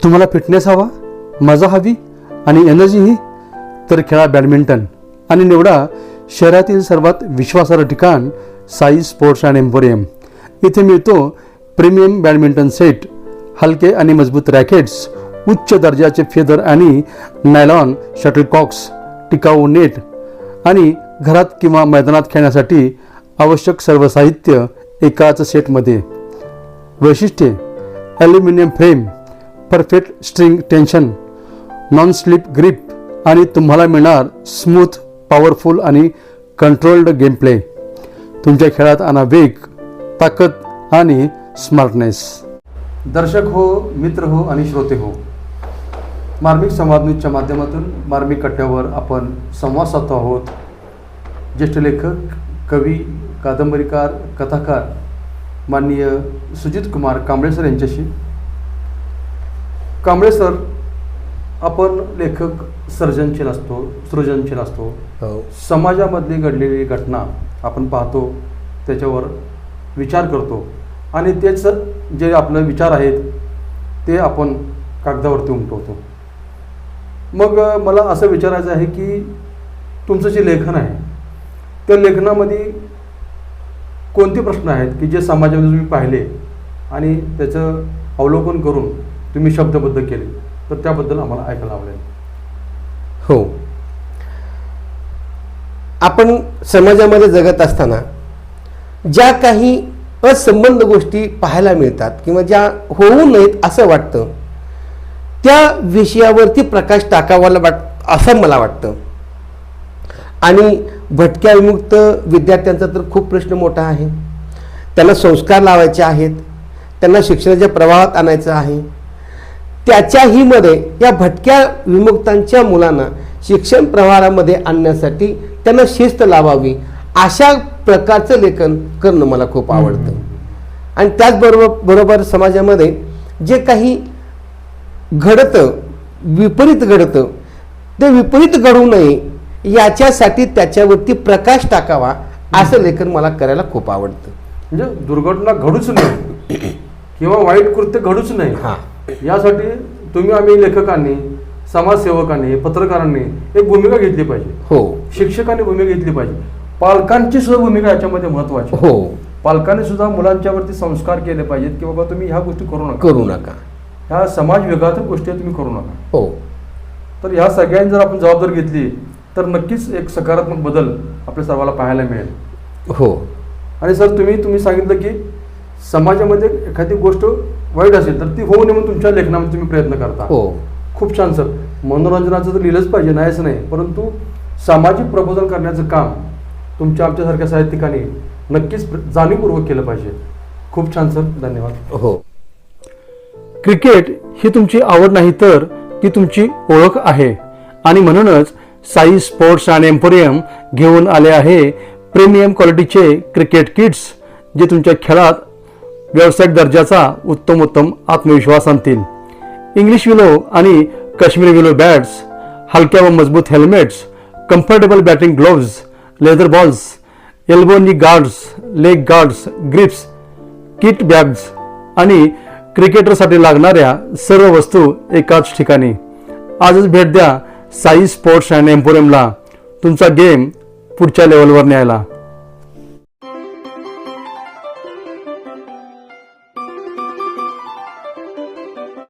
तुम्हाला फिटनेस हवा, मजा हवी आणि एनर्जीही, तर खेळा बॅडमिंटन आणि निवडा शहरातील सर्वात विश्वासार्ह ठिकाण साई स्पोर्ट्स अँड एम्पोरियम. इथे मिळतो प्रीमियम बॅडमिंटन सेट, हलके आणि मजबूत रॅकेट्स, उच्च दर्जाचे फेदर आणि नायलॉन शटलकॉक्स, टिकाऊ नेट आणि घरात किंवा मैदानात खेळण्यासाठी आवश्यक सर्व साहित्य एकाच सेटमध्ये. वैशिष्ट्ये: aluminium frame, perfect string tension, non slip grip आणि तुम्हाला मिळणार स्मूथ, पॉवरफुल आणि कंट्रोल्ड गेम प्ले. तुमच्या खेळात आणा वेग, ताकद आणि स्मार्टनेस. दर्शक हो, मित्र हो आणि श्रोते हो, मार्मिक संवाद न्यूजच्या माध्यमातून मार्मिक कट्ट्यावर आपण संवाद साधतो आहोत. ज्येष्ठ लेखक, कवी, कादंबरीकार, कथाकार माननीय सुजित कुमार कांबळे सर यांच्याशी. कांबळे सर, आपण लेखक सर्जनशील असतो, सृजनशील असतो. समाजामधली घडलेली घटना आपण पाहतो, त्याच्यावर विचार करतो आणि तेच जे आपले विचार आहेत ते आपण कागदावरती उमटवतो. मग मला असं विचारायचं आहे की तुमचं जे लेखन आहे त्या लेखनामध्ये कोणते प्रश्न आहेत की जे समाजामध्ये तुम्ही पाहिले आणि त्याचं अवलोकन करून तुम्ही शब्दबद्ध केले, तर त्याबद्दल आम्हाला ऐकायला आवडेल. हो, आपण समाजामध्ये जगत असताना ज्या काही असंबद्ध गोष्टी पाहायला मिळतात किंवा ज्या होऊ नयेत असं वाटतं, त्या विषयावरती प्रकाश टाकावा असं मला वाटतं. आणि भटक्या विमुक्त विद्यार्थ्यांचा तर खूप प्रश्न मोठा आहे. त्यांना संस्कार लावायचे आहेत, त्यांना शिक्षणाच्या प्रवाहात आणायचं आहे. त्याच्याही मध्ये या भटक्या विमुक्तांच्या मुलांना शिक्षण प्रवाहामध्ये आणण्यासाठी त्यांना शिस्त लावावी, अशा प्रकारचं लेखन करणं मला खूप आवडतं. आणि त्याचबरोबर समाजामध्ये जे काही घडतं, विपरीत घडतं, ते विपरीत घडू नये याच्यासाठी त्याच्यावरती प्रकाश टाकावा, असं लेखन मला करायला खूप आवडतं. म्हणजे दुर्घटना घडूच नाही किंवा वाईट कृत्य घडूच नाही, यासाठी तुम्ही आम्ही लेखकांनी, समाजसेवकांनी, पत्रकारांनी एक भूमिका घेतली पाहिजे. हो, शिक्षकांनी भूमिका घेतली पाहिजे. पालकांची सुद्धा भूमिका याच्यामध्ये महत्वाची. हो, पालकांनी सुद्धा मुलांच्यावरती संस्कार केले पाहिजेत की बाबा तुम्ही ह्या गोष्टी करू नका, ह्या समाज विघातक गोष्टी तुम्ही करू नका. हो, तर ह्या सगळ्यांनी जर आपण जबाबदारी घेतली तर नक्कीच एक सकारात्मक बदल आपल्या सर्वांना पाहायला मिळेल. हो. आणि सर, तुम्ही सांगितलं की समाजामध्ये एखादी गोष्ट वाईट असेल तर ती होऊ नये म्हणून तुमच्या लेखनामध्ये तुम्ही प्रयत्न करता. हो, खूप छान सर. मनोरंजनाचं तर लिहिलंच पाहिजे, नाहीच नाही, परंतु सामाजिक प्रबोधन करण्याचं काम तुमच्या आमच्यासारख्या साहित्यिकांनी नक्कीच जाणीवपूर्वक केलं पाहिजे. खूप छान सर, धन्यवाद. हो. क्रिकेट ही तुमची आवड नाही तर ती तुमची ओळख आहे आणि म्हणूनच साई स्पोर्ट्स अँड एम्पोरियम घेऊन आले आहे प्रीमियम क्वालिटीचे क्रिकेट किट्स, जे तुमच्या खेळात व्यावसायिक दर्जाचा उत्तम आत्मविश्वास आणतील. इंग्लिश विलो आणि काश्मीरी विलो बॅट्स, हलक्या व मजबूत helmets, comfortable batting gloves, leather balls, elbow knee guards, leg guards, grips, kit bags आणि क्रिकेटरसाठी लागणाऱ्या सर्व वस्तू एकाच ठिकाणी. आजच भेट द्या साई स्पोर्ट्स अँड एम्पोरियमला तुमचा गेम पुढच्या लेवलवर न्यायला.